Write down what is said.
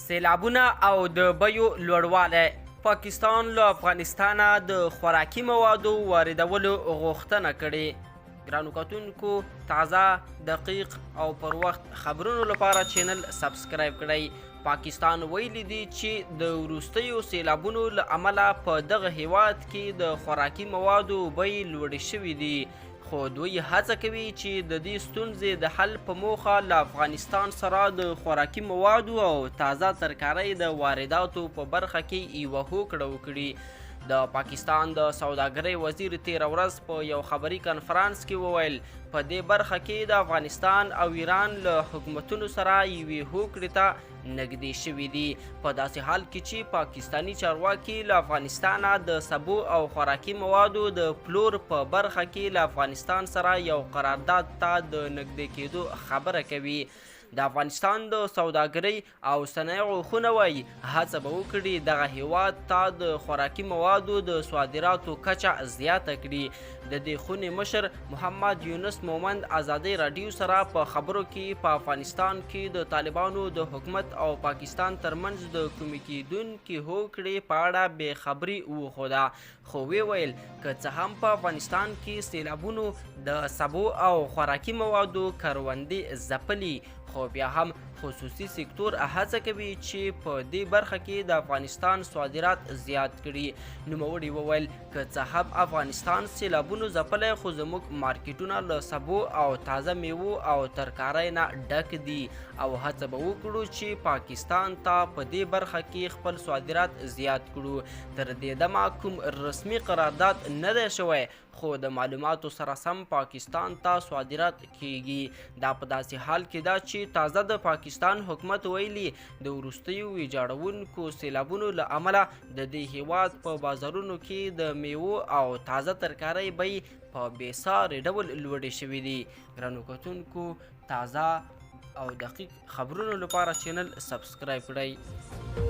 سیلابونه او د بیو لوړوالی. پاکستان له افغانستانه د خوراکي موادو واردولو غوښتنه کړې. ګرانو کتونکو، تازه، دقیق او پر وخت خبرونو لپاره چینل سبسکرایب کړئ. پاکستان ویلي دي چې د وروستیو سیلابونو له امله په دغه هیواد کې د خوراکي موادو بیې لوړې شوي دي، خو دوی هڅه کوي چې د دې ستونزې د حل په موخه له افغانستان سره د خوراکي موادو او تازه ترکارۍ د وارداتو په برخه کې یوه هوکړه وکړي. د پاکستان د سوداګرۍ وزیر تېره ورځ په یو خبري کنفرانس کې وویل په دې برخه کې د افغانستان او ایران له حکومتونو سره یوې هوکړې ته نږدې شوي دي، په داسې حال کې چې پاکستاني چارواکي له افغانستانه د سبو او خوراکي موادو د پلور په برخه کې له افغانستان سره یو قرارداد ته د نږدې کېدو خبره کوي. د افغانستان د سوداګرۍ او صنایعو خونه وایي هڅه به وکړي دغه هیواد ته د خوراکي موادو د صادراتو کچه زیاته کړي. د دې خونې مشر محمد یونس مومند ازادۍ راډیو سره په خبرو کې په افغانستان کې د طالبانو د حکومت او پاکستان ترمنځ د کومې کېدونکې هوکړې په اړه بې خبري وښوده، خو ویل که څه هم په افغانستان کې سیلابونو د سبو او خوراکي موادو کروندې ځپلي، خو بیا هم خصوصي سکتور هڅه کوي چې په دې برخه کې د افغانستان صادرات زیات کړي. نوموړي وویل که څه هم افغانستان سیلابونو ځپلی، خو زموږ مارکیټونه له سبو او تازه میوو او ترکارۍ نه ډک دي او هڅه به وکړو چې پاکستان ته په دې برخه کې خپل صادرات زیات کړو. تر دې دمه کوم رسمي قرارداد نه دی شوی، خو د معلوماتو سره سم پاکستان ته صادرات کیږي. دا په داسې حال کې ده چې تازه د پاکستان حکومت ویلي د وروستیو ویجاړونکو سیلابونو له امله د دې هیواد په بازارونو کې د میوو او تازه ترکارۍ بیې په بېساري ډول لوړې شوي دي. ګرانو کتونکو، تازه او دقیق خبرونو لپاره چینل سبسکرایب کړئ.